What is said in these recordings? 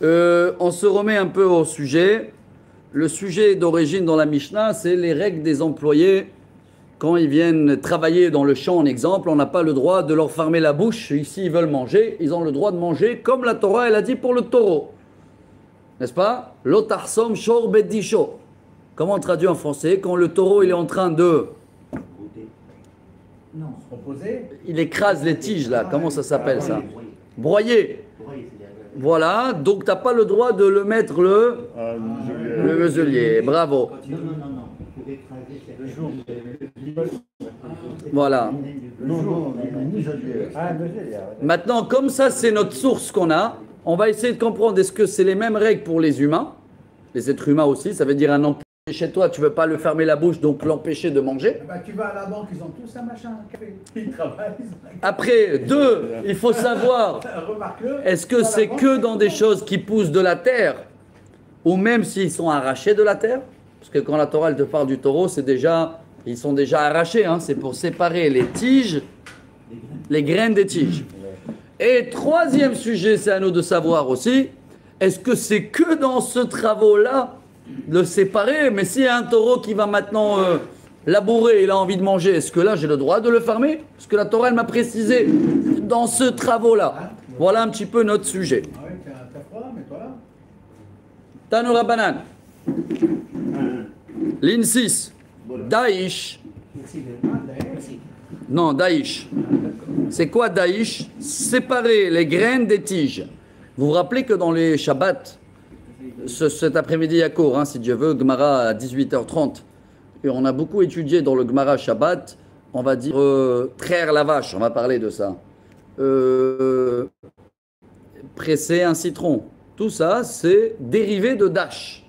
On se remet un peu au sujet. Le sujet d'origine dans la Mishnah, c'est les règles des employés. Quand ils viennent travailler dans le champ, en exemple, on n'a pas le droit de leur fermer la bouche. Ici, ils veulent manger. Ils ont le droit de manger comme la Torah, elle a dit pour le taureau. N'est-ce pas? Lotarsom shor bedisho. Comment on traduit en français? Quand le taureau il est en train de... Non, se reposer. Il écrase les tiges là. Comment ça s'appelle ça? Broyer. Voilà. Donc tu n'as pas le droit de le mettre le muselier. Bravo. Non. Pour écraser le jour. Voilà. Maintenant, comme ça c'est notre source qu'on a, on va essayer de comprendre est-ce que c'est les mêmes règles pour les humains, les êtres humains aussi. Ça veut dire un employé chez toi, tu ne veux pas le fermer la bouche, donc l'empêcher de manger. Bah, tu vas à la banque, ils ont tous un machin, un café. Ils travaillent. Après, deux, il faut savoir, Remarque-le. est-ce que c'est que dans des choses qui poussent de la terre, ou même s'ils sont arrachés de la terre? Parce que quand la Torah elle te parle du taureau, c'est déjà, ils sont déjà arrachés, hein, c'est pour séparer les tiges, les graines des tiges. Et troisième sujet, c'est à nous de savoir aussi, est-ce que c'est que dans ce travail-là de le séparer? Mais s'il y a un taureau qui va maintenant labourer, il a envie de manger, est-ce que là j'ai le droit de le fermer? Parce que la Torah elle m'a précisé dans ce travail-là. Voilà un petit peu notre sujet. Ah ouais, t'as froid, mais toi là. Tanoura Banan. Ligne 6. Daïch. Non, Daïch. C'est quoi Daïch? Séparer les graines des tiges. Vous vous rappelez que dans les Shabbats, cet après-midi à court, hein, si Dieu veut, Gemara à 18h30, et on a beaucoup étudié dans le Gemara Shabbat, on va dire traire la vache, on va parler de ça. Presser un citron. Tout ça, c'est dérivé de dash.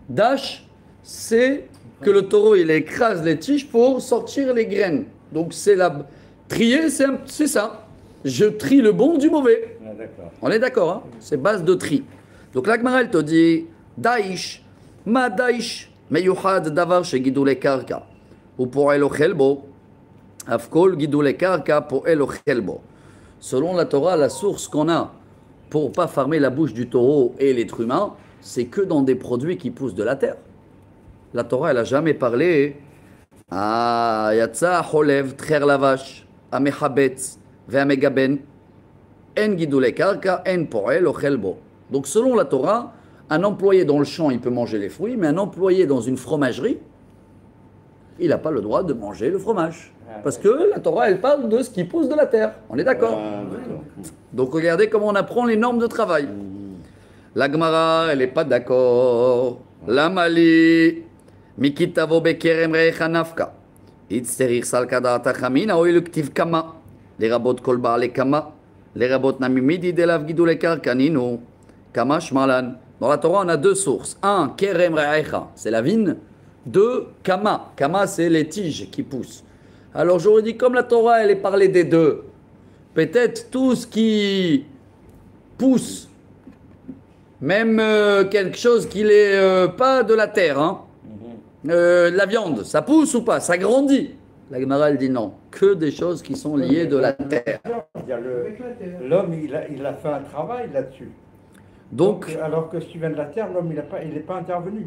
Dash, c'est que le taureau, il écrase les tiges pour sortir les graines. Donc, c'est la... Trier, c'est ça. Je trie le bon du mauvais. Ah, d'accord. On est d'accord, hein? C'est base de tri. Donc, la Gemara, elle te dit, Daïch, ma Daïch, meyuchad davar chez Gidoule Karka, ou pour El Ochelbo, Afkol Gidoule Karka pour El Ochelbo. Selon la Torah, la source qu'on a pour pas fermer la bouche du taureau et l'être humain, c'est que dans des produits qui poussent de la terre. La Torah, elle n'a jamais parlé à Yatsa Cholev, traire la vache, à Mechabetz, vers Megaben, en Gidoule Karka, en Poel, Ochelbo. Donc, selon la Torah, un employé dans le champ, il peut manger les fruits, mais un employé dans une fromagerie, il n'a pas le droit de manger le fromage. Parce que la Torah, elle parle de ce qui pousse de la terre. On est d'accord? Donc, regardez comment on apprend les normes de travail. La Gemara, elle n'est pas d'accord. La Mali, Mikitavo Bekerem Rechanafka. Itzerir Salkada Tachamina, Oiluktiv Kama. Les rabots Kolba, les Kama. Les rabots Namimidi, Delav Gidou, les Karkanino. Kama Shmalan. Dans la Torah, on a deux sources. Un, Kerem Recha, c'est la vigne. Deux, Kama. Kama, c'est les tiges qui poussent. Alors, j'aurais dit, comme la Torah, elle est parlée des deux, peut-être tout ce qui pousse, même quelque chose qui n'est pas de la terre, hein. La viande, ça pousse ou pas? Ça grandit. La Gemara, elle dit non, que des choses qui sont liées de la terre. L'homme, il a fait un travail là-dessus. Donc, alors que si tu viens de la terre, l'homme, il n'est pas intervenu.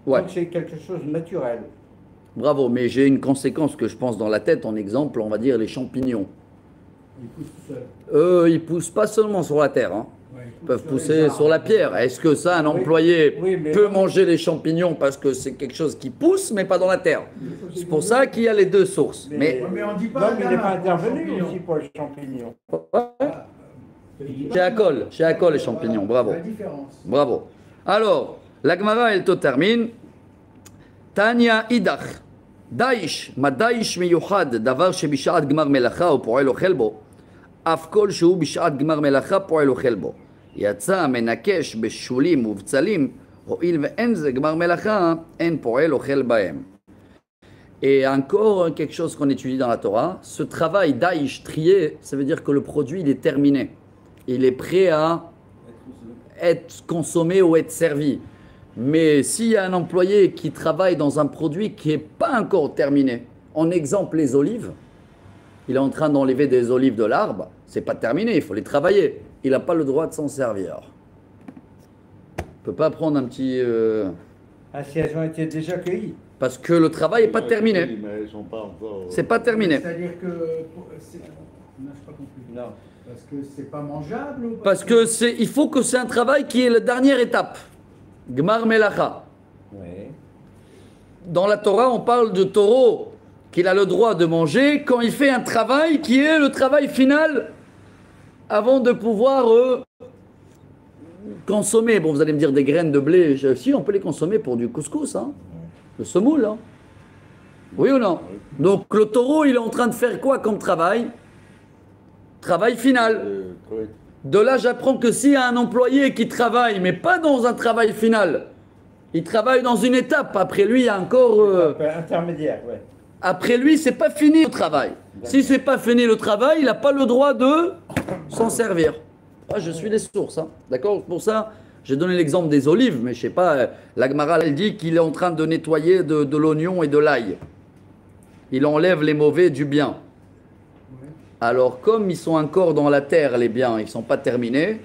ouais. Donc c'est quelque chose de naturel. Bravo, mais j'ai une conséquence que je pense dans la tête, en exemple, on va dire les champignons. Ils poussent tout seuls. Ils poussent pas seulement sur la terre, hein. Ouais, Ils peuvent pousser sur la pierre. Est-ce que ça, un employé peut manger les champignons parce que c'est quelque chose qui pousse, mais pas dans la terre? C'est pour ça qu'il y a les deux sources. Mais Mais on dit pas. L'homme, il n'est pas intervenu aussi pour les champignons. chez Akol, les champignons, bravo. La différence. Bravo. Alors, la Gemara, elle te termine. Tanya Idach. Daïsh, ma Daïsh miyuchad, davar shebishat gmar melacha ou poel ochel bo. Afkol sheu bishat gmar melacha poel ochel bo. Yatsa menakesh beshulim uvtsalim, ho'il ve'en ze gmar melacha, en poel ochel baem. Et encore quelque chose qu'on étudie dans la Torah, ce travail Daïsh, trier, ça veut dire que le produit, il est terminé. Il est prêt à être consommé ou être servi. Mais s'il y a un employé qui travaille dans un produit qui n'est pas encore terminé, en exemple les olives, il est en train d'enlever des olives de l'arbre, c'est pas terminé, il faut les travailler. Il n'a pas le droit de s'en servir. Il ne peut pas prendre un petit... Ah, si elles ont été déjà cueillies. Parce que le travail n'est pas terminé. Mais elles sont pas encore. C'est pas terminé. C'est-à-dire que. Non, je pas compris. Non. Parce que c'est pas mangeable ou Parce que il faut que c'est un travail qui est la dernière étape. Gmar Melacha. Oui. Dans la Torah, on parle de taureau qu'il a le droit de manger quand il fait un travail qui est le travail final avant de pouvoir consommer. Bon, vous allez me dire des graines de blé. Si, on peut les consommer pour du couscous, hein. Le semoule, hein. Oui ou non? Donc le taureau, il est en train de faire quoi comme travail? Travail final. Oui. De là, j'apprends que s'il y a un employé qui travaille, mais pas dans un travail final, il travaille dans une étape. Après lui, il y a encore... Intermédiaire, oui. Après lui, c'est pas fini le travail. Si c'est pas fini le travail, il n'a pas le droit de s'en servir. Ah, je suis les sources, hein. D'accord? Pour ça, j'ai donné l'exemple des olives, mais je sais pas, la Gemara, elle dit qu'il est en train de nettoyer de l'oignon et de l'ail. Il enlève les mauvais du bien. Alors, comme ils sont encore dans la terre, les biens, ils ne sont pas terminés,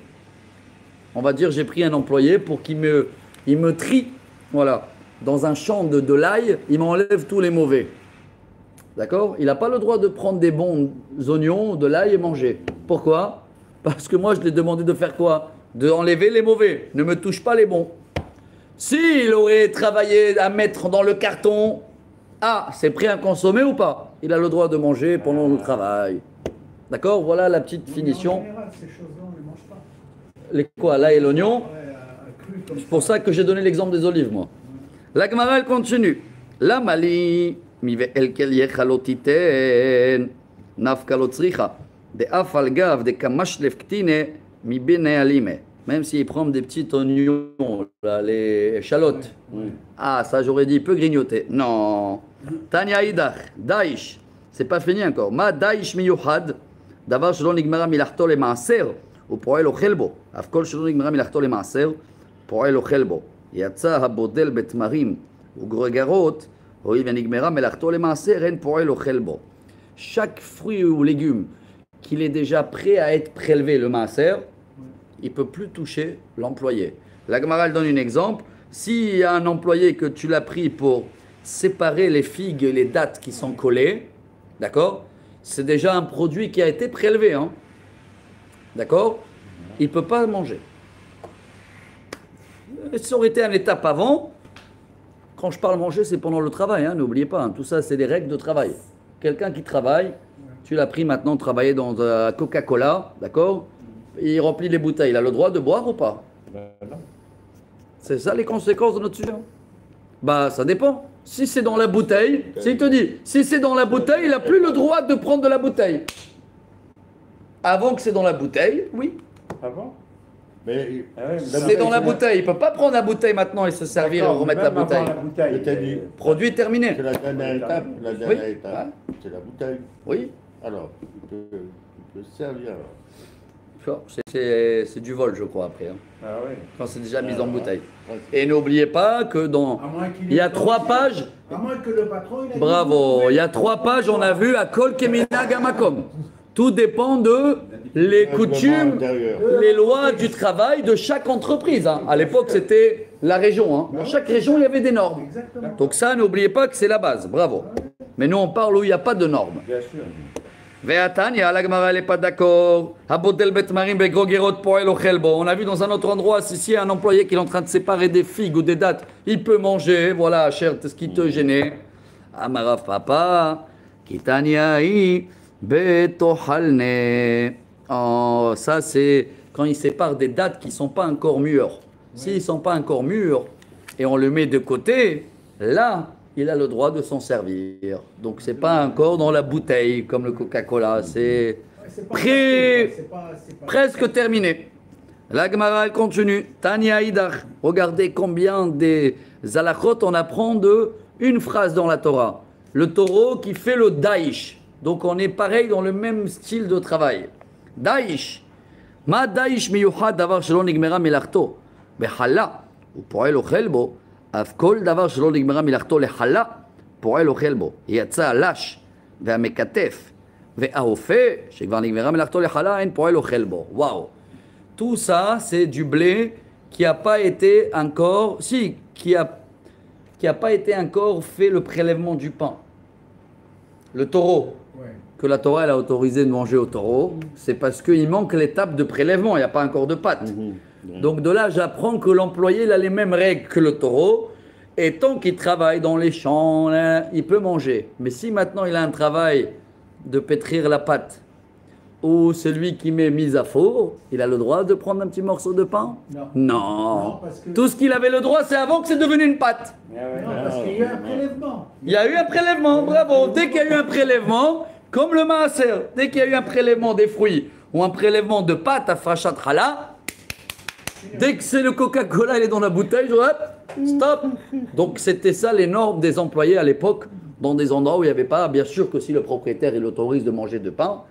on va dire j'ai pris un employé pour qu'il me trie, voilà, dans un champ de l'ail, il m'enlève tous les mauvais. D'accord? Il n'a pas le droit de prendre des bons oignons, de l'ail et manger. Pourquoi? Parce que moi, je lui ai demandé de faire quoi? De enlever les mauvais. Ne me touche pas les bons. S'il aurait travaillé à mettre dans le carton, ah, c'est prêt à consommer ou pas? Il a le droit de manger pendant le travail. D'accord? Voilà la petite finition. En général, ces choses-là, on ne les mange pas. Les quoi? L'ail et l'oignon? Cru comme C'est pour ça que j'ai donné l'exemple des olives, moi. La Gemara, elle continue. La mali, mive elkel yechalotiten, nafka lotzricha, de afalgav, de kamashlef ktine, mi bene alime. Même s'il prend des petits oignons, là, les échalotes. Oui. Ah, ça j'aurais dit, il peut grignoter. Non. Tanya Idach, Daïch. C'est pas fini encore. Ma Daïch miyuhad, davar shelon nigmara milachto le maaser, ou poel ochel bo. Afkol shelon nigmara milachto le maaser, poel ochel bo. Yatsa habodel betmarim, ou gregarot, hoï venigmara milachto le maaser, en poel ochel bo. Chaque fruit ou légume qu'il est déjà prêt à être prélevé, le maaser, il ne peut plus toucher l'employé. La Gemara elle donne un exemple. S'il y a un employé que tu l'as pris pour séparer les figues et les dattes qui sont collées, d'accord? C'est déjà un produit qui a été prélevé, hein? D'accord? Il ne peut pas manger. Ça aurait été une étape avant. Quand je parle manger, c'est pendant le travail, hein? N'oubliez pas, hein? Tout ça, c'est des règles de travail. Quelqu'un qui travaille, tu l'as pris maintenant travailler dans Coca-Cola, d'accord? Il remplit les bouteilles. Il a le droit de boire ou pas? Non. C'est ça les conséquences de notre sujet? Bah, ça dépend. Si c'est dans la bouteille, s'il te dit, si c'est dans la bouteille, il n'a plus le droit de prendre de la bouteille. Avant que c'est dans la bouteille, oui. Ah bon? Mais C'est dans la bouteille. Il ne peut pas prendre la bouteille maintenant et se servir et remettre la bouteille. je t'ai dit, Produit terminé. c'est la dernière étape. La dernière étape, c'est la bouteille. Oui. Alors, tu peux se servir. C'est du vol, je crois, après. Hein. Ah oui. Quand c'est déjà mis en bouteille. Et n'oubliez pas que dans... Il y a 3 pages... À moins que le patron, il a Bravo. Il y a 3 pages, on a vu à Kol Kemina Gamakom. Tout dépend de les coutumes, les lois du travail de chaque entreprise. Hein. À l'époque, c'était la région. Hein. Dans chaque région, il y avait des normes. Exactement. Donc ça, n'oubliez pas que c'est la base. Bravo. Mais nous, on parle où il n'y a pas de normes. Bien sûr. Ve'atania, la Gemara, elle n'est pas d'accord. Habodel betmarim begrogerot poel ochelbo. On a vu dans un autre endroit, si un employé qui est en train de séparer des figues ou des dattes, il peut manger. Voilà, cher, ce qui te gênait. Amarav papa, kitania i betohalne. Oh, ça c'est quand il sépare des dattes qui ne sont pas encore mûres. S'ils ne sont pas encore mûrs et on le met de côté, là, il a le droit de s'en servir. Donc c'est pas encore dans la bouteille comme le Coca-Cola, c'est presque terminé. La Gemara elle continue. Tania Idach. Regardez combien des halachot on apprend de une phrase dans la Torah. Le taureau qui fait le daïsh. Donc on est pareil dans le même style de travail. Daïsh. Ma daïsh miyuchad davar shelon nigmera milachto. Bechala. Ou poel ochel bo. אף כל דבר שלא נגמרה מלאכתו לחלה, פועל אוכל בו. יצא הלש והמקטף Waouh. Tout ça, c'est du blé qui n'a pas été encore, qui a pas été encore fait le prélèvement du pain. Le taureau, Ouais. que la Torah elle a autorisé de manger au taureau, c'est parce qu'il manque l'étape de prélèvement, il n'y a pas encore de pâte. Donc de là, j'apprends que l'employé il a les mêmes règles que le taureau, et tant qu'il travaille dans les champs, là, il peut manger. Mais si maintenant il a un travail de pétrir la pâte, ou celui qui met mise à four, il a le droit de prendre un petit morceau de pain? Non. Non. Non, parce que- Tout ce qu'il avait le droit, c'est avant que c'est devenu une pâte. Ah ouais. Non, parce qu'il y a eu un prélèvement. Il y a eu un prélèvement, bravo. Dès qu'il y a eu un prélèvement, comme le maaser, dès qu'il y a eu un prélèvement des fruits ou un prélèvement de pâte à frachat challah, dès que c'est le Coca-Cola, il est dans la bouteille, hop, stop. Donc c'était ça les normes des employés à l'époque, dans des endroits où il n'y avait pas. Bien sûr que si le propriétaire il autorise de manger de pain,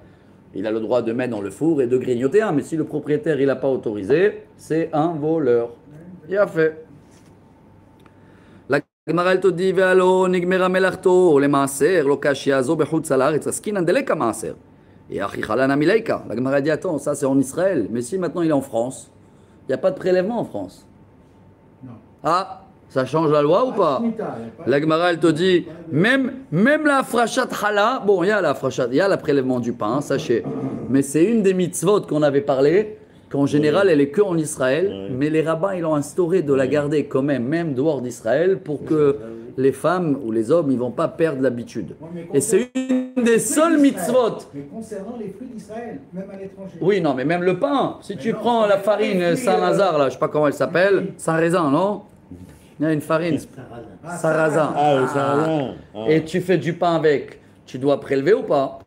il a le droit de mettre dans le four et de grignoter un. Mais si le propriétaire il n'a pas autorisé, c'est un voleur. Il a fait. הגמרא אל תודי והלא נגמרה מלאכתו למעשר, לא קשייה זו בחוץ לארץ, עסקינן דלקה מעשר. Et אחי חלנה מליקה. La Gemara dit attends, ça c'est en Israël, mais si maintenant il est en France, il n'y a pas de prélèvement en France. Non. Ah, ça change la loi ou pas? La Gemara elle te dit, même la frachat challah, bon il y a la frachat, il y a le prélèvement du pain, sachez, mais c'est une des mitzvot qu'on avait parlé, qu'en général elle est que en Israël, mais les rabbins ils ont instauré de la garder quand même dehors d'Israël pour que les femmes ou les hommes ils vont pas perdre l'habitude. Et c'est une des seules mitzvot. Mais concernant les fruits d'Israël, même à l'étranger. Oui, non, mais même le pain. Si tu non, prends la farine les fruits, Saint-Lazare, là, je sais pas comment elle s'appelle, Saint-Raisin, non? Il y a une farine, sarrasin. Ah, le sarrasin. Ah. Et tu fais du pain avec, tu dois prélever ou pas?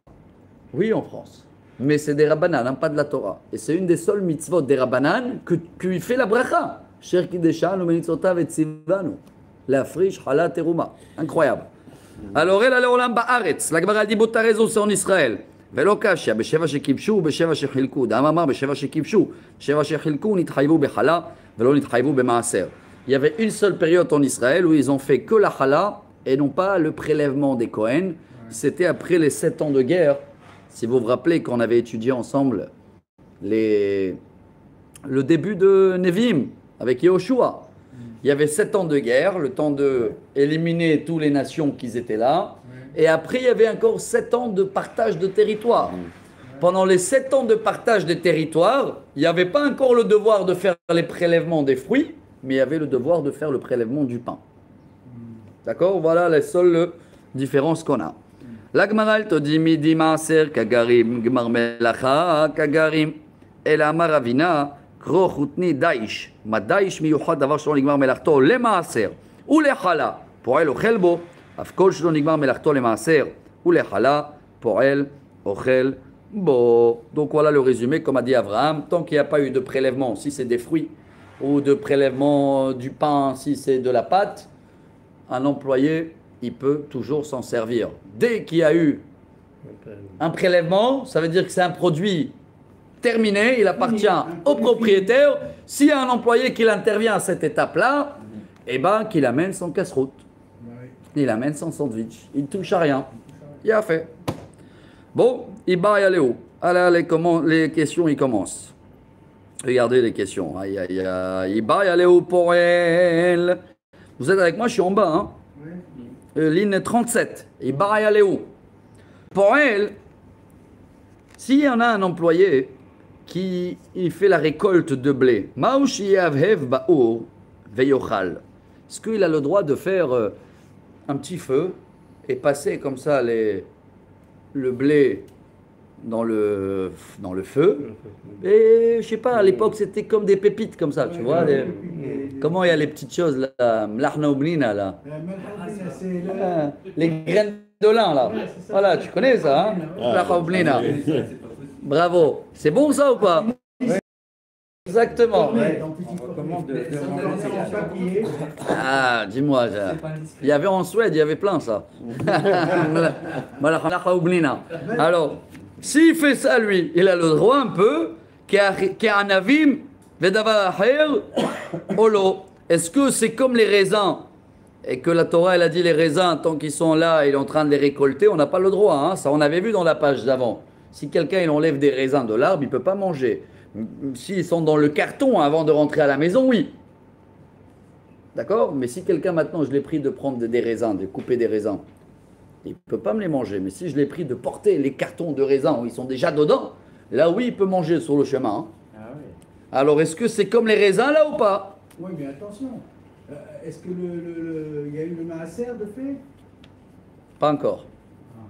Oui, en France. Mais c'est des rabbanan, hein, pas de la Torah. Et c'est une des seules mitzvot des rabbanan que fait la bracha. Cher kideshanu menitzotav et tzivanu. La friche, halat teruma. Incroyable. Alors, elle a l'olam ba'aretz. La Gemara dit, t'as raison, c'est en Israël. ולא קשיא, בשבע שכיבשו ובשבע שחילקו. דאם אמר בשבע שכיבשו, בשבע שחילקו נתחייבו בחלה ולא נתחייבו במעשר. Il y avait une seule période en Israël où ils ont fait que la chala et non pas le prélèvement des Kohen. C'était après les 7 ans de guerre. Si vous vous rappelez qu'on avait étudié ensemble le début de Nevim avec Yehoshua. Il y avait 7 ans de guerre, le temps d'éliminer toutes les nations qui étaient là. Et après, il y avait encore 7 ans de partage de territoire. Pendant les 7 ans de partage de territoire, il n'y avait pas encore le devoir de faire les prélèvements des fruits, mais il y avait le devoir de faire le prélèvement du pain. D'accord? Voilà les seules différences qu'on a. La Gemara elle te dit midi maaser kagarim gmar melacha kagarim el amar Ravina kro chutni daish ma daish miyuchad davar shelo nigmar melachto למעשר ולחלה פועל אוכל בו אף כל שלא נגמר מלאכתו למעשר ולחלה פועל אוכל בו. Donc voilà le résumé comme a dit Abraham, tant qu'il n'y a pas eu de prélèvement, si c'est des fruits, ou de prélèvement du pain, si c'est de la pâte, un employé, il peut toujours s'en servir. Dès qu'il y a eu un prélèvement, ça veut dire que c'est un produit terminé, il appartient au propriétaire. S'il y a un employé qui intervient à cette étape-là, eh ben, qu'il amène son casse-route. Il amène son sandwich. Il ne touche à rien. Il a fait. Bon, il va y aller où? Alors, les questions, ils commencent. Regardez les questions. Aïe, aïe, aïe. Il va y aller où pour elle? Vous êtes avec moi, je suis en bas. Hein? Ligne 37. Il va y aller où? Pour elle, s'il y en a un employé qui il fait la récolte de blé, est-ce qu'il a le droit de faire un petit feu et passer comme ça le blé dans le feu? Et je sais pas, à l'époque c'était comme des pépites comme ça, tu vois. Comment il y a les petites choses là, mlachna oublina là. Les graines de lin là. Voilà, tu connais ça, hein? Mlachna oublina. Bravo. C'est bon ça ou pas? Exactement. Ah, dis-moi, il y avait en Suède, il y avait plein ça. Alors, s'il fait ça lui, il a le droit un peu, qui a un avim, vedavar acher, olo. Est-ce que c'est comme les raisins et que la Torah elle a dit les raisins, tant qu'ils sont là, il est en train de les récolter, on n'a pas le droit. Hein. Ça, on avait vu dans la page d'avant. Si quelqu'un il enlève des raisins de l'arbre, il ne peut pas manger. S'ils sont dans le carton avant de rentrer à la maison, oui. D'accord? Mais si quelqu'un maintenant, je l'ai pris de prendre des raisins, de couper des raisins, il ne peut pas me les manger. Mais si je l'ai pris de porter les cartons de raisins où ils sont déjà dedans, là oui, il peut manger sur le chemin. Hein. Ah oui. Alors, est-ce que c'est comme les raisins là ou pas? Oui, mais attention. Est-ce que il y a eu le maaser de fait? Pas encore.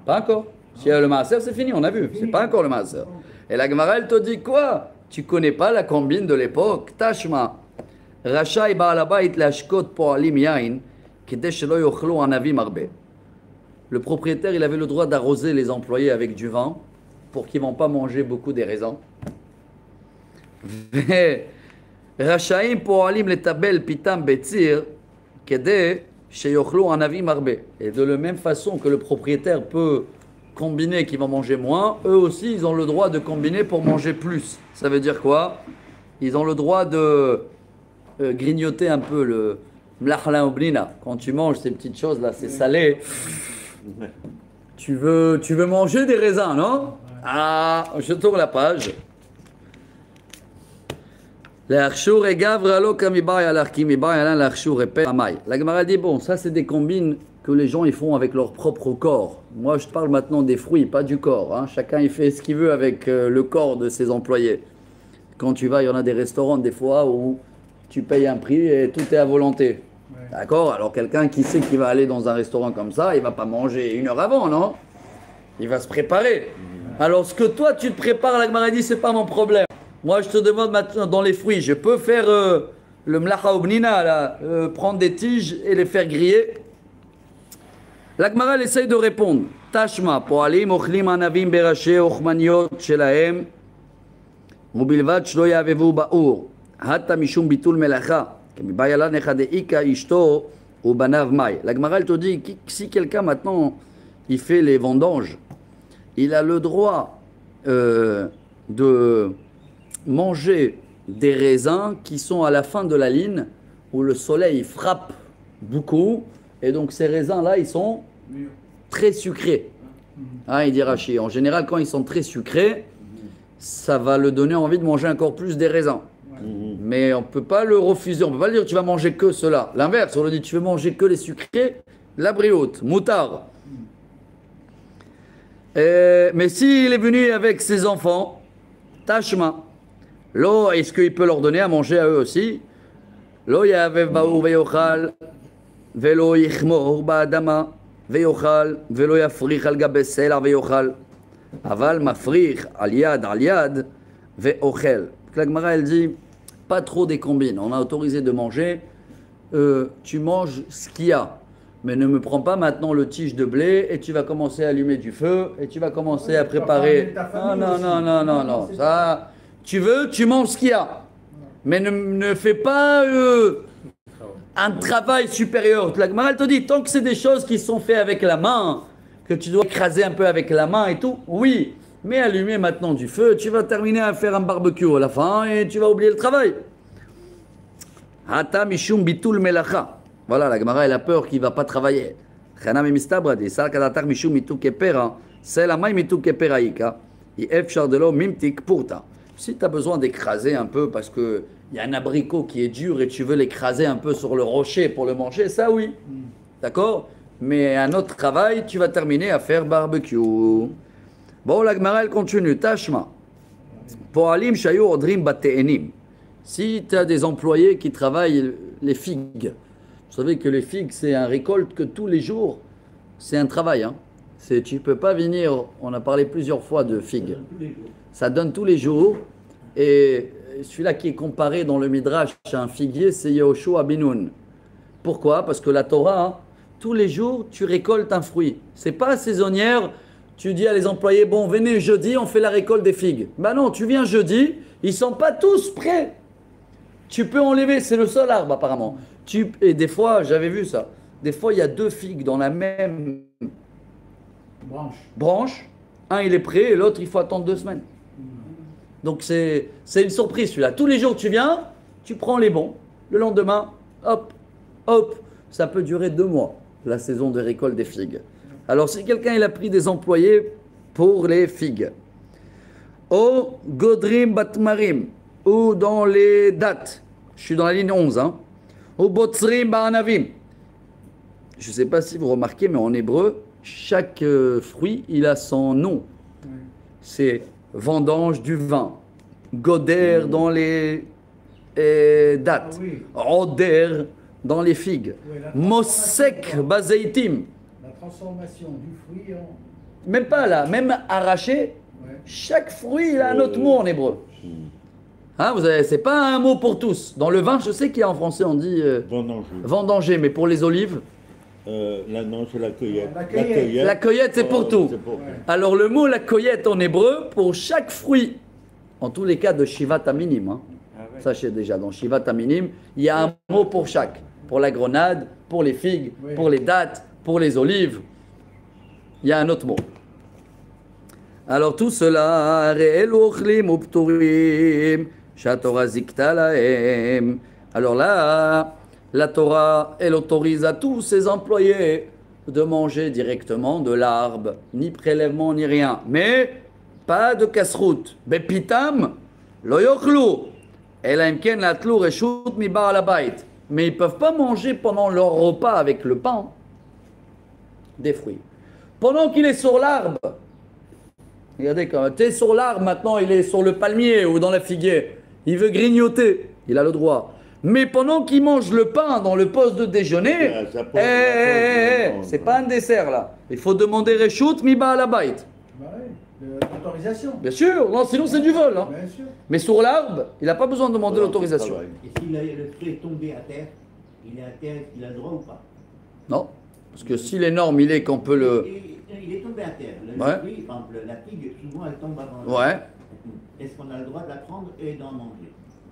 Pas encore. S'il y a le maaser, c'est fini, on a vu. C'est pas encore le maaser. Et la Gemara, elle te dit quoi? Tu connais pas la combine de l'époque? Tashma. Rachai ba'al habayit lashkot po'alim yain kedei shelo yochlu anavim arbe. Le propriétaire, il avait le droit d'arroser les employés avec du vin pour qu'ils ne vont pas manger beaucoup des raisins. Rachaim po'alim letabel pitam betzir kedei sheyochlu anavim arbe. Et de la même façon que le propriétaire peut combiner qu'ils vont manger moins, eux aussi, ils ont le droit de combiner pour manger plus. Ça veut dire quoi? Ils ont le droit de grignoter un peu le mlachla oblina. Quand tu manges ces petites choses-là, c'est salé. Tu veux manger des raisins, non? Ah, je tourne la page. La Gemara dit, bon, ça c'est des combines que les gens ils font avec leur propre corps. Moi je parle maintenant des fruits, pas du corps. Hein. Chacun il fait ce qu'il veut avec le corps de ses employés. Quand tu vas, il y en a des restaurants des fois où tu payes un prix et tout est à volonté. Ouais. D'accord? Alors quelqu'un qui sait qu'il va aller dans un restaurant comme ça, il va pas manger 1 heure avant, non? Il va se préparer. Alors ce que toi tu te prépares, la Gemara dit, c'est pas mon problème. Moi je te demande maintenant dans les fruits, je peux faire le mlacha obnina, là, prendre des tiges et les faire griller. La Gemara essaye de répondre. Tashma, po'alim ochlim anavim berashe ochmaniot shelahem ubilvad shlo yavevu ba'ur. Hatta mishum bitul melacha. Kemibayala nechadeika ishto ubanav mai. La Gemara elle te dit si quelqu'un maintenant il fait les vendanges, il a le droit de manger des raisins qui sont à la fin de la ligne où le soleil frappe beaucoup et donc ces raisins là ils sont très sucrés. Hein, il dit Rashi. En général quand ils sont très sucrés, ça va le donner envie de manger encore plus des raisins. Mais on ne peut pas le refuser, on ne peut pas dire tu vas manger que cela. L'inverse, on le dit tu veux manger que les sucrés, la brioute, moutard. Mais s'il est venu avec ses enfants, tashma, lo, est-ce qu'il peut leur donner à manger à eux aussi? Lo yavev ba'ur veyochal, velo yichmor ba'adama, veyochal, velo yafrich al gabe sela veyochal, aval mafrich al yad, veochel. La Gemara elle dit pas trop des combines. On a autorisé de manger. Tu manges ce qu'il y a. Mais ne me prends pas maintenant le tige de blé et tu vas commencer à allumer du feu et tu vas commencer à préparer. Non. Ça, tu veux, tu manges ce qu'il y a. Mais ne fais pas un travail supérieur. La Gemara elle te dit, tant que c'est des choses qui sont faites avec la main, que tu dois écraser un peu avec la main et tout, oui. Mais allumer maintenant du feu, tu vas terminer à faire un barbecue à la fin et tu vas oublier le travail. Hata mishum bitul melacha. Voilà, la Gemara elle a peur qu'il ne va pas travailler. Chana mistabra dit ça kadatar mishum mitu kepera, c'est la main mitu keperaika. Et efshar de l'eau mimtik pourta. Si tu as besoin d'écraser un peu parce que il y a un abricot qui est dur et tu veux l'écraser un peu sur le rocher pour le manger, ça oui. D'accord? Mais un autre travail, tu vas terminer à faire barbecue. Bon, la Gemara, elle continue. Tashma. Po'alim shayu odrim bate'enim. Si tu as des employés qui travaillent les figues, vous savez que les figues, c'est un récolte que tous les jours, c'est un travail. Hein. Tu ne peux pas venir, on a parlé plusieurs fois de figues. Ça donne tous les jours. Et celui-là qui est comparé dans le Midrash à un figuier, c'est Yehoshua ben Nun. Pourquoi? Parce que la Torah, hein, tous les jours, tu récoltes un fruit. Ce n'est pas saisonnière. Tu dis à les employés, bon, venez jeudi, on fait la récolte des figues. Ben non, tu viens jeudi, ils ne sont pas tous prêts. Tu peux enlever, c'est le seul arbre apparemment. Et des fois, j'avais vu ça, des fois il y a 2 figues dans la même branche. Un il est prêt et l'autre il faut attendre 2 semaines. Donc c'est une surprise celui-là. Tous les jours tu viens, tu prends les bons. Le lendemain, hop, ça peut durer 2 mois, la saison de récolte des figues. Alors si quelqu'un il a pris des employés pour les figues, au Godrim Batmarim, ou dans les dates, je suis dans la ligne 11, hein, au Botzrim Ba'anavim. Je ne sais pas si vous remarquez, mais en hébreu, chaque fruit, il a son nom. C'est vendange du vin, Goder dans les dates, Oder dans les figues, Mosek Bazeitim. La transformation du fruit en... Même pas là, même arraché, chaque fruit il a un autre mot en hébreu. Hein, c'est pas un mot pour tous. Dans le vin, je sais qu'il y a en français, on dit vendanger, mais pour les olives, non, c'est la cueillette. La cueillette, c'est pour tout. Alors le mot la cueillette en hébreu, pour chaque fruit, en tous les cas de Shivat Aminim, hein. Sachez déjà, dans Shivat Aminim, il y a un mot pour chaque. Pour la grenade, pour les figues, pour les dattes, pour les olives. Il y a un autre mot. Alors tout cela, alors là, la Torah, elle autorise à tous ses employés de manger directement de l'arbre, ni prélèvement, ni rien. Mais pas de casse-route. Bepitam, lo yochlu. Mais ils ne peuvent pas manger pendant leur repas avec le pain des fruits. Pendant qu'il est sur l'arbre, regardez, quand tu es sur l'arbre, maintenant il est sur le palmier ou dans la figuier, il veut grignoter, il a le droit. Mais pendant qu'il mange le pain dans le poste de déjeuner, c'est pas un dessert là. Il faut demander Reshut mi ba'al habayit. L'autorisation. Bien sûr, non, sinon c'est du vol. Hein. Bien sûr. Mais sur l'arbre, il n'a pas besoin de demander l'autorisation. Et si le fruit est tombé à terre, il est à terre, il a le droit ou pas? Non, parce que si les normes, il est qu'on peut le... Il est tombé à terre. Le fruit, par exemple, la figue, souvent elle tombe avant. Ouais. Est-ce qu'on a le droit de la prendre et d'en manger?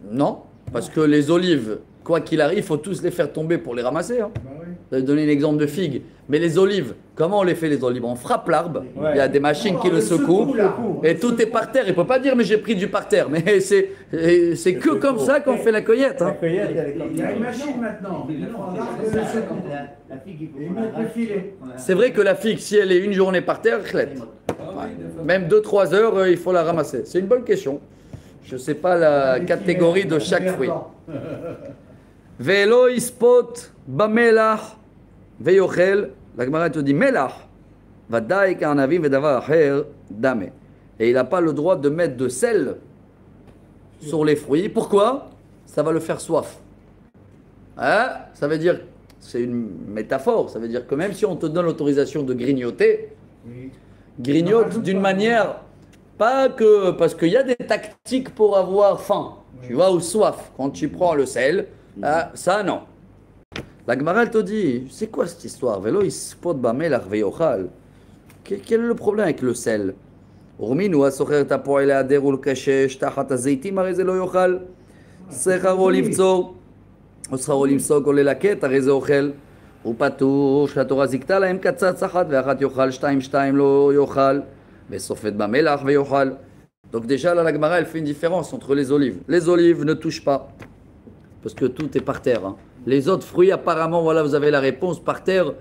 Non, parce que les olives, quoi qu'il arrive, il faut tous les faire tomber pour les ramasser. Hein. Bah oui. Vous avez donné un exemple de figue. Mais les olives, comment on les fait les olives? On frappe l'arbre, il y a des machines qui le secouent, et tout est par terre. Il ne peut pas dire mais j'ai pris du par terre. Mais c'est que comme ça qu'on fait la cueillette. Hein. Il y a une machine maintenant. La figue, il faut Et qu'on mettre le l'arrache. filet. C'est vrai que la figue, si elle est une journée par terre, chlette. Même 2-3 heures, il faut la ramasser. C'est une bonne question. Je ne sais pas la catégorie de chaque fruit. Velo ispot bamelach veyochel. La Gemara te dit melach vadaï karnavim vedavar acher dame. Et il n'a pas le droit de mettre de sel sur les fruits. Pourquoi? Ça va le faire soif. Hein? Ça veut dire, c'est une métaphore, ça veut dire que même si on te donne l'autorisation de grignoter, grignote d'une manière, pas que, parce qu'il y a des tactiques pour avoir faim, tu vois, ou soif, quand tu prends le sel, ça non. La Gemara elle te dit, c'est quoi cette histoire? Velo ispot bamelach veyochal. Quel est le problème avec le sel? Urminu asocher ta po'el ader ul kashesh tachat azeitim הרי זה לא יאכל. שכרו לבצור ושכרו למסוק או ללקט הרי זה אוכל. הוא פטור שהתורה זיכתה להם קצץ אחת ואחת יאכל שתיים לא יאכל וסופת במלח ויאכל. Donc déjà là la Gemara elle fait une différence entre les olives. Les olives ne touchent pas parce que tout est par terre. Hein. Les autres fruits apparemment voilà vous avez la réponse par terre.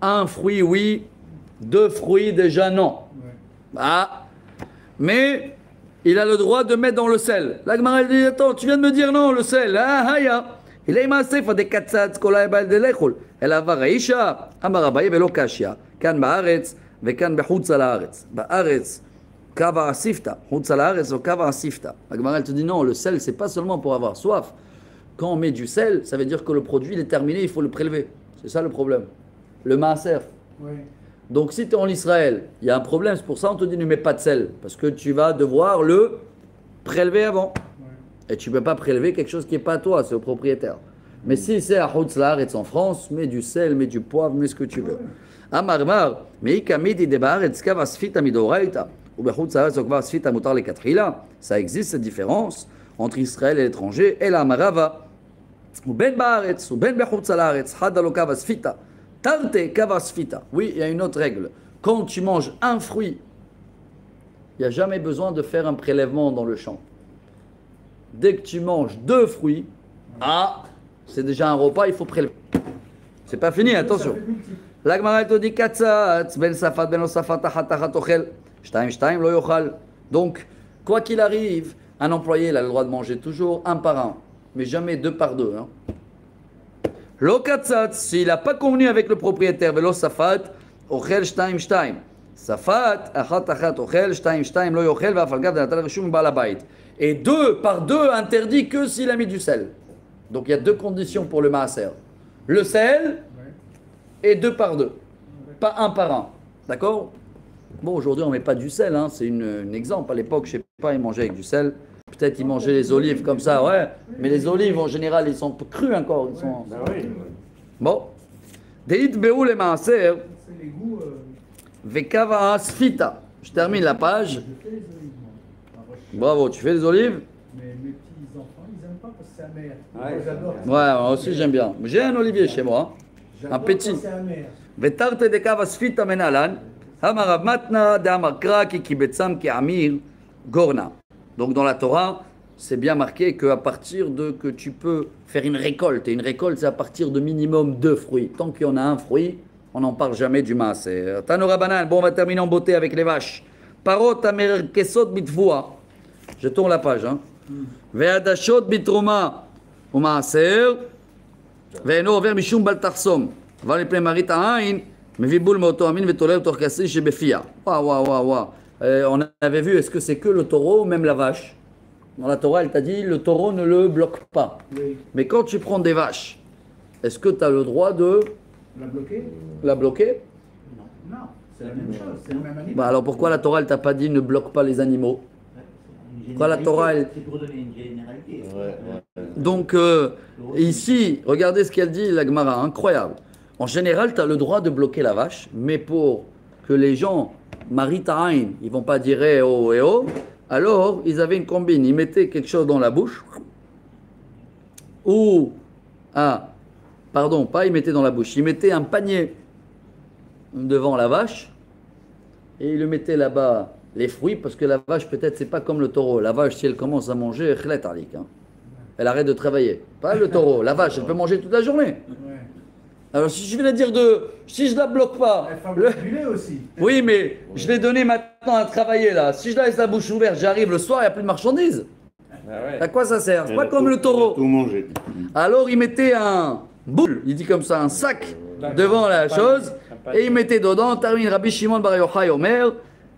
Un fruit oui, 2 fruits déjà non. Ah, mais il a le droit de mettre dans le sel. La Gemara dit attends, tu viens de me dire non le sel. Ah haya. Il est massif des katsats kolay bal de lechol. Elle a varaisha amar abaye velo kashia. Kan baaretz ve kan behutz al haaretz. Baaretz kava asifta. Hutz al haaretz ou kava asifta. La Gemara elle te dit non, le sel c'est pas seulement pour avoir soif. Quand on met du sel, ça veut dire que le produit il est terminé, il faut le prélever. C'est ça le problème. Le maaser. Oui. Donc si tu es en Israël, il y a un problème, c'est pour ça on te dit ne mets pas de sel, parce que tu vas devoir le prélever avant. Et tu ne peux pas prélever quelque chose qui n'est pas à toi, c'est au propriétaire. Mais si c'est à Houtzlar et en France, mets du sel, mets du poivre, mets ce que tu veux. Amarmar, mais ikamidi debar et skava sfita midoraita, ou bechutzar zokvar sfita mutar le katrila. Ça existe cette différence entre Israël et l'étranger. Et la marava, ou ben baaretz, ou ben bechutzalaretz, hadalokava sfita. Tarte kavasfita. Oui, il y a une autre règle. Quand tu manges un fruit, il n'y a jamais besoin de faire un prélèvement dans le champ. Dès que tu manges 2 fruits, c'est déjà un repas, il faut prélever. C'est pas fini, attention. La Gemara te dit katzatz ben safat ben osafat achat ochel shtaim lo yochal. Donc, quoi qu'il arrive, un employé il a le droit de manger toujours un par un, mais jamais deux par deux. Hein. Lo katzatz, s'il n'a pas convenu avec le propriétaire, velo safat ochel shtaim. Safat achat ochel shtaim lo yochel ve'afal gav de'natal rishum ba'al habayit. Et deux par deux interdit que s'il a mis du sel. Donc il y a deux conditions pour le maaser. Le sel et deux par deux. Pas un par un. D'accord? Bon, aujourd'hui on ne met pas du sel, hein. C'est un exemple. À l'époque, je ne sais pas, ils mangeaient avec du sel. Peut-être ils mangeaient les olives comme ça, ouais. Mais les olives en général, ils sont crues encore. Ils sont... Bon. Deit be'u le maaser. C'est les goûts. Vekava asfita. Je termine la page. Je fais les olives, moi. Bravo, tu fais des olives? Mais mes petits-enfants, ils n'aiment pas parce que c'est amer. Ouais, Moi, j'adore. Ouais, moi aussi j'aime bien. J'ai un olivier chez moi. J'adore Un petit. quand c'est amer. ותרתי דקו הספיתא מנהלן, אמר רב מתנא דאמר קרא כי קיבצם כאמיר גורנה. Donc dans la Torah, c'est bien marqué qu'à partir de que tu peux faire une récolte, et une récolte c'est à partir de minimum 2 fruits. Tant qu'il y en a un fruit, on n'en parle jamais du maaser. Tanora banan, bon on va terminer en beauté avec les vaches. Parot amerkesot bitvoua. Je tourne la page. Hein. Ve'adashot bitrouma ou maaser. Ve'eno over mishum bal tarsom. אבל מפני מראית העין, מביא בול מאותו המין ותולה אותו כסי שבפיה. Waouh. On avait vu, est-ce que c'est que le taureau ou même la vache? Dans la Torah, elle t'a dit, le taureau ne le bloque pas. Oui. Mais quand tu prends des vaches, est-ce que tu as le droit de La bloquer? la bloquer? Non, c'est la même chose, c'est le même animal. Bah alors pourquoi la Torah, elle t'a pas dit ne bloque pas les animaux? Quoi, la Torah, elle... C'est pour donner une généralité. Donc, ici, regardez ce qu'elle dit, la Gemara, incroyable. En général, tu as le droit de bloquer la vache, mais pour que les gens, Maritaïn, ils ne vont pas dire eh oh, alors ils avaient une combine, ils mettaient quelque chose dans la bouche, ou, pas ils mettaient dans la bouche, ils mettaient un panier devant la vache, et ils le mettaient là-bas, les fruits, parce que la vache, peut-être, c'est pas comme le taureau. La vache, si elle commence à manger, elle arrête de travailler. Pas le taureau, la vache, elle peut manger toute la journée. Ouais. Alors si je vais la dire si je la bloque pas, Elle fabrique du lait aussi. oui mais je l'ai donné maintenant à travailler là. Si je la laisse la bouche ouverte, j'arrive le soir, il n'y a plus de marchandises. À quoi ça sert? C'est pas comme le taureau. Tout manger. Alors il mettait un boule, il dit comme ça, un sac devant la chose, et il mettait dedans, termine Rabbi Shimon Bar Yochai Omer,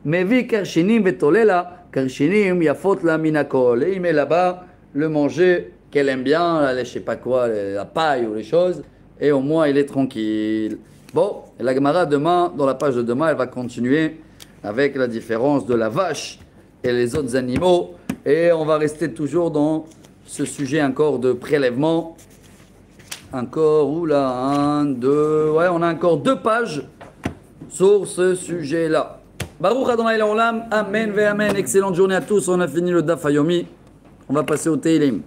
Mevi Kershinim Vetolela, Kershinim Yafot la Minakol. Et il met là-bas le manger qu'elle aime bien, je sais pas quoi, la paille ou les choses. Et au moins il est tranquille. Bon, et la Gemara demain, dans la page de demain, elle va continuer avec la différence de la vache et les autres animaux. Et on va rester toujours dans ce sujet encore de prélèvement. Encore, oula, 1, 2, ouais, on a encore 2 pages sur ce sujet-là. Baruch Adonai Leolam, Amen ve Amen. Excellente journée à tous, on a fini le Daf Hayomi. On va passer au Teilim.